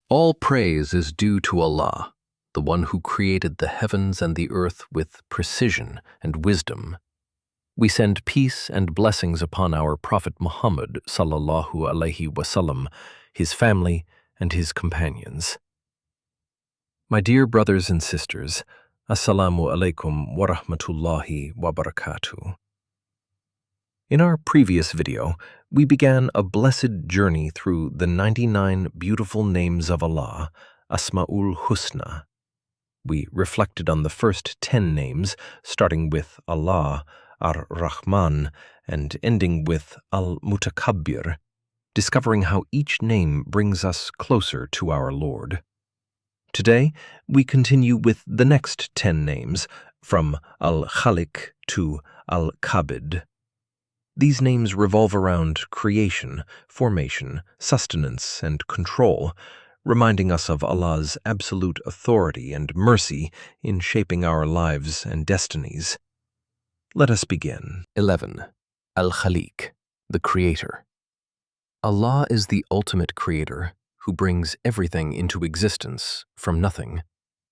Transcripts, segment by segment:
All praise is due to Allah, the one who created the heavens and the earth with precision and wisdom. We send peace and blessings upon our Prophet Muhammad sallallahu alaihi wasallam, his family, and his companions. My dear brothers and sisters, Assalamu alaikum wa rahmatullahi wa barakatuh. In our previous video, we began a blessed journey through the 99 beautiful names of Allah, Asma'ul Husna. We reflected on the first 10 names, starting with Allah, Ar-Rahman, and ending with Al-Mutakabbir, discovering how each name brings us closer to our Lord. Today, we continue with the next 10 names, from Al-Khaliq to Al-Qabid. These names revolve around creation, formation, sustenance, and control, reminding us of Allah's absolute authority and mercy in shaping our lives and destinies. Let us begin. 11. Al-Khaliq, the Creator. Allah is the ultimate creator who brings everything into existence from nothing.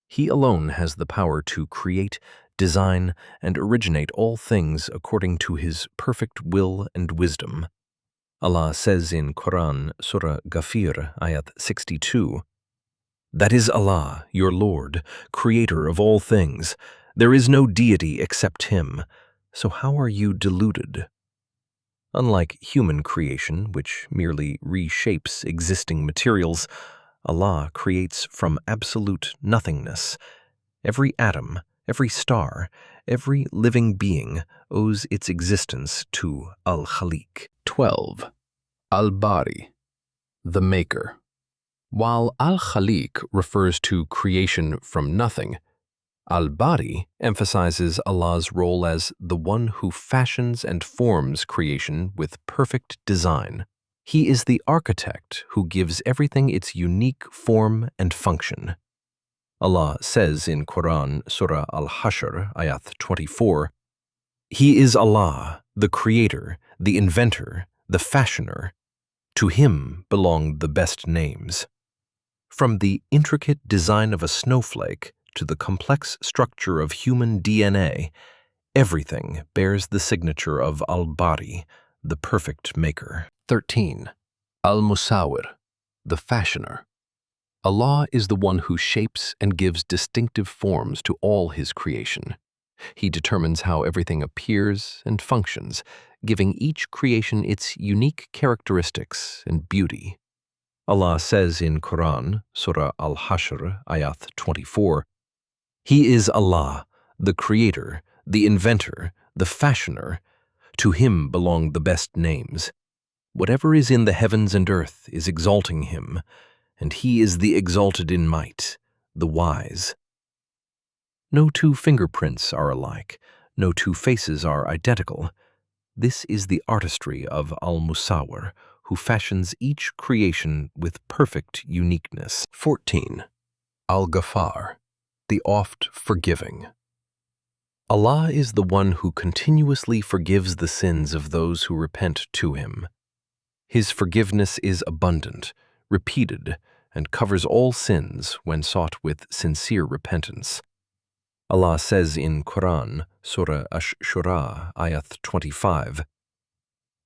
He alone has the power to create, design, and originate all things according to His perfect will and wisdom. Allah says in Qur'an, Surah Al-Ghaffar, ayat 62, "That is Allah, your Lord, creator of all things. There is no deity except Him. So how are you deluded?" Unlike human creation, which merely reshapes existing materials, Allah creates from absolute nothingness. Every atom, every star, every living being owes its existence to Al-Khaliq. 12. Al-Bari, the Maker. While Al-Khaliq refers to creation from nothing, Al-Bari emphasizes Allah's role as the one who fashions and forms creation with perfect design. He is the architect who gives everything its unique form and function. Allah says in Qur'an, Surah Al-Hashr, ayat 24, "He is Allah, the Creator, the Inventor, the Fashioner. To Him belong the best names." From the intricate design of a snowflake to the complex structure of human DNA, everything bears the signature of Al-Bari, the perfect maker. 13. Al-Musawwir, the Fashioner. Allah is the one who shapes and gives distinctive forms to all His creation. He determines how everything appears and functions, giving each creation its unique characteristics and beauty. Allah says in Qur'an, Surah Al-Hashr, ayat 24, "He is Allah, the Creator, the Inventor, the Fashioner. To Him belong the best names. Whatever is in the heavens and earth is exalting Him, and He is the exalted in might, the wise." No two fingerprints are alike, no two faces are identical. This is the artistry of Al-Musawwir, who fashions each creation with perfect uniqueness. 14. Al-Ghaffar, the Oft-Forgiving. Allah is the one who continuously forgives the sins of those who repent to Him. His forgiveness is abundant, repeated, and covers all sins when sought with sincere repentance. Allah says in Qur'an, Surah Ash-Shura, ayat 25,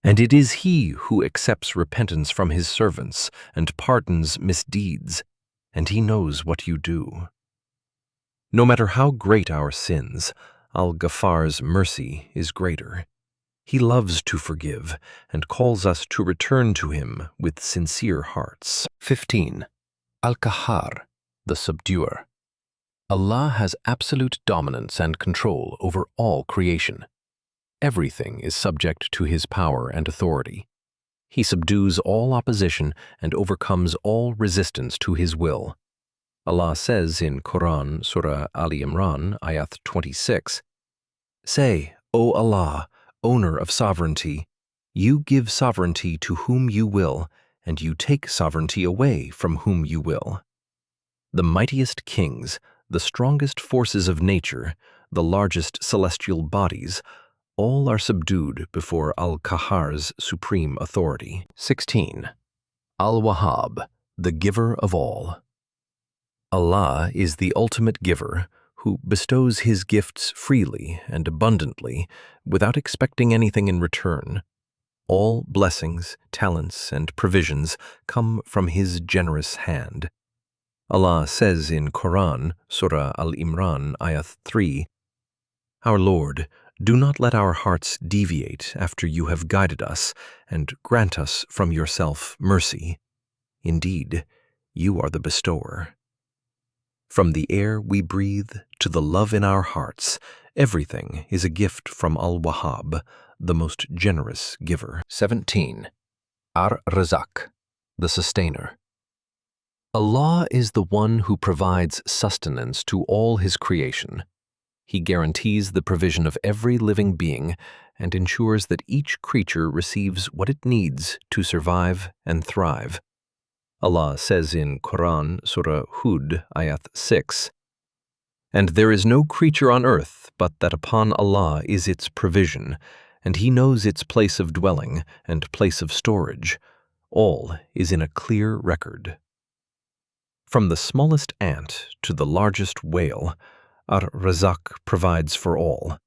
"And it is He who accepts repentance from His servants and pardons misdeeds, and He knows what you do." No matter how great our sins, Al-Ghaffar's mercy is greater. He loves to forgive and calls us to return to Him with sincere hearts. 15. Al-Qahhar, the Subduer. Allah has absolute dominance and control over all creation. Everything is subject to His power and authority. He subdues all opposition and overcomes all resistance to His will. Allah says in Qur'an, Surah Al-Imran, ayat 26, "Say, O Allah, owner of sovereignty, you give sovereignty to whom you will, and you take sovereignty away from whom you will." The mightiest kings, the strongest forces of nature, the largest celestial bodies, all are subdued before Al-Qahhar's supreme authority. 16. Al-Wahhab, the giver of all. Allah is the ultimate giver who bestows his gifts freely and abundantly without expecting anything in return. All blessings, talents, and provisions come from his generous hand. Allah says in Qur'an, Surah Al-Imran, Ayat 3, "Our Lord, do not let our hearts deviate after you have guided us, and grant us from yourself mercy. Indeed, you are the bestower." From the air we breathe to the love in our hearts, everything is a gift from Al-Wahhab, the most generous giver. 17. Ar-Razzaq, the sustainer. Allah is the one who provides sustenance to all his creation. He guarantees the provision of every living being and ensures that each creature receives what it needs to survive and thrive. Allah says in Qur'an, Surah Hud, Ayat 6, "And there is no creature on earth but that upon Allah is its provision, and He knows its place of dwelling and place of storage. All is in a clear record." From the smallest ant to the largest whale, Ar-Razzaq provides for all.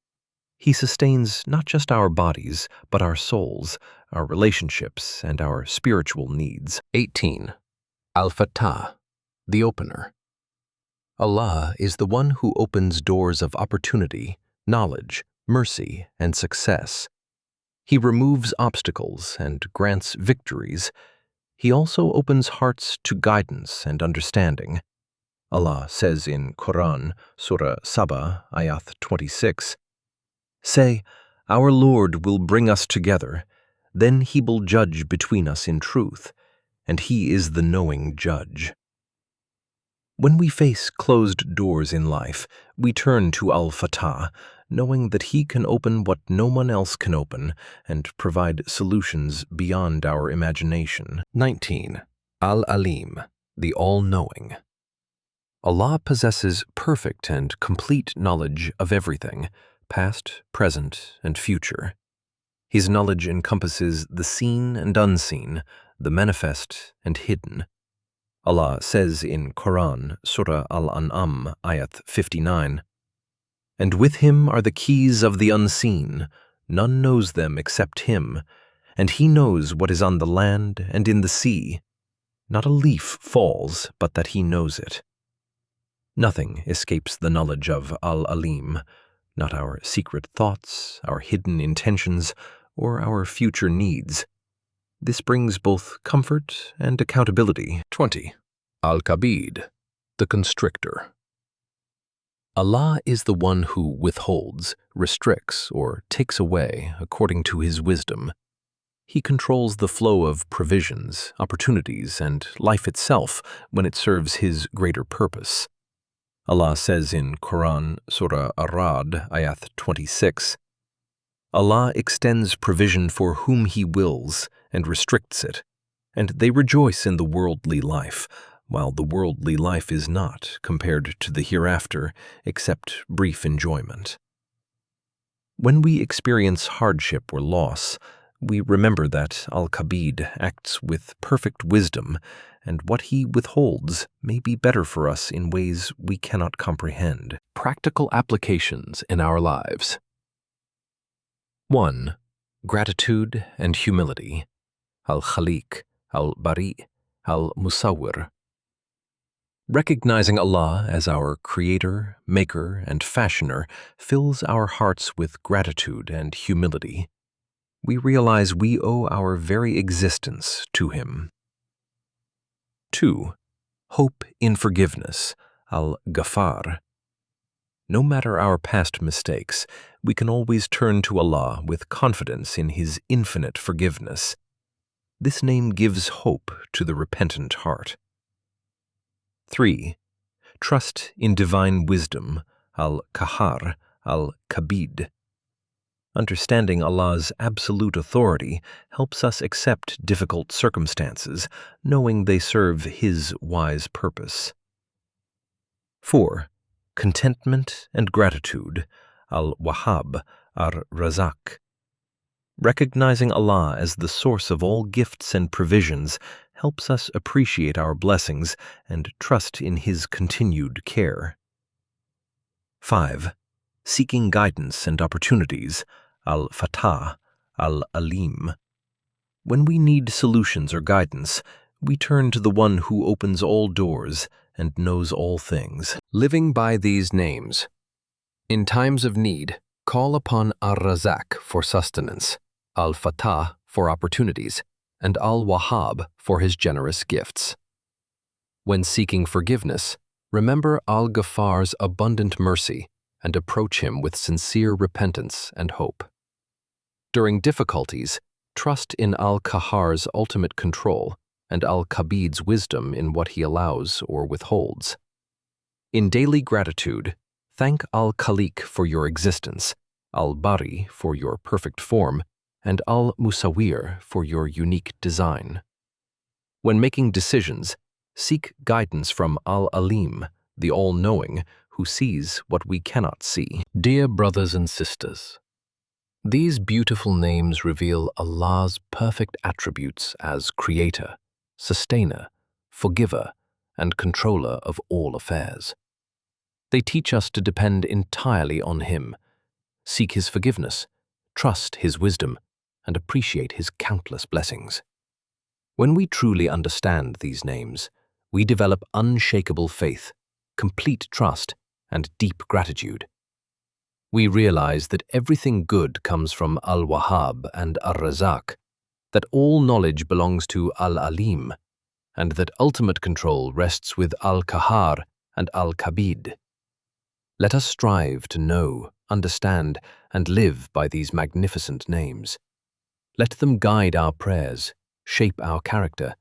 He sustains not just our bodies, but our souls, our relationships, and our spiritual needs. 18. Al-Fattah, the opener. Allah is the one who opens doors of opportunity, knowledge, mercy, and success. He removes obstacles and grants victories. He also opens hearts to guidance and understanding. Allah says in Qur'an, Surah Saba, Ayat 26, "Say, our Lord will bring us together, then He will judge between us in truth, and He is the knowing judge." When we face closed doors in life, we turn to Al-Fattah, knowing that He can open what no one else can open and provide solutions beyond our imagination. 19. Al-Aleem, the all-knowing. Allah possesses perfect and complete knowledge of everything, past, present, and future. His knowledge encompasses the seen and unseen, the manifest and hidden. Allah says in Qur'an, Surah Al-An'am, Ayat 59, "And with Him are the keys of the unseen, none knows them except Him, and He knows what is on the land and in the sea. Not a leaf falls but that He knows it." Nothing escapes the knowledge of Al-Aleem, not our secret thoughts, our hidden intentions, or our future needs. This brings both comfort and accountability. 20. Al-Qabid, the Constrictor. Allah is the one who withholds, restricts, or takes away according to His wisdom. He controls the flow of provisions, opportunities, and life itself when it serves His greater purpose. Allah says in Qur'an, Surah Ar-Ra'd, Ayat 26, "Allah extends provision for whom He wills and restricts it, and they rejoice in the worldly life, while the worldly life is not, compared to the hereafter, except brief enjoyment." When we experience hardship or loss, we remember that Al-Qabid acts with perfect wisdom, and what He withholds may be better for us in ways we cannot comprehend. Practical applications in our lives. 1. Gratitude and humility. Al-Khaliq, Al-Bari, Al-Musawwir. Recognizing Allah as our creator, maker, and fashioner fills our hearts with gratitude and humility. We realize we owe our very existence to Him. 2. Hope in forgiveness, Al-Ghaffar. No matter our past mistakes, we can always turn to Allah with confidence in His infinite forgiveness. This name gives hope to the repentant heart. 3. Trust in divine wisdom, Al-Qahhar, Al-Qabid. Understanding Allah's absolute authority helps us accept difficult circumstances, knowing they serve His wise purpose. 4. Contentment and gratitude, Al-Wahhab, Ar-Razzaq. Recognizing Allah as the source of all gifts and provisions helps us appreciate our blessings and trust in His continued care. 5. Seeking guidance and opportunities, Al-Fattah, Al-Aleem. When we need solutions or guidance, we turn to the one who opens all doors and knows all things. Living by these names. In times of need, call upon Ar-Razzaq for sustenance, Al-Fattah for opportunities, and Al-Wahhab for his generous gifts. When seeking forgiveness, remember Al-Ghaffar's abundant mercy and approach him with sincere repentance and hope. During difficulties, trust in Al-Qahhar's ultimate control and Al-Qabid's wisdom in what he allows or withholds. In daily gratitude, thank Al-Khaliq for your existence, Al-Bari for your perfect form, and Al-Musawwir for your unique design. When making decisions, seek guidance from Al-Aleem, the all-knowing, who sees what we cannot see. Dear brothers and sisters, these beautiful names reveal Allah's perfect attributes as Creator, Sustainer, Forgiver, and Controller of all affairs. They teach us to depend entirely on Him, seek His forgiveness, trust His wisdom, and appreciate His countless blessings. When we truly understand these names, we develop unshakable faith, complete trust, and deep gratitude. We realize that everything good comes from Al-Wahhab and Ar-Razzaq, that all knowledge belongs to Al-Aleem, and that ultimate control rests with Al-Qahhar and Al-Qabid. Let us strive to know, understand, and live by these magnificent names. Let them guide our prayers, shape our character,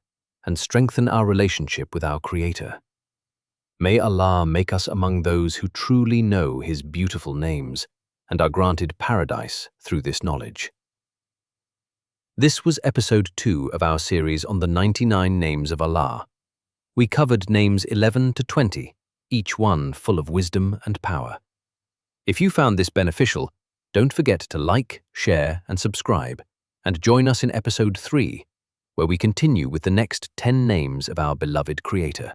and strengthen our relationship with our Creator. May Allah make us among those who truly know His beautiful names and are granted paradise through this knowledge. This was episode 2 of our series on the 99 names of Allah. We covered names 11 to 20, each one full of wisdom and power. If you found this beneficial, don't forget to like, share, and subscribe, and join us in episode 3, where we continue with the next 10 names of our beloved Creator.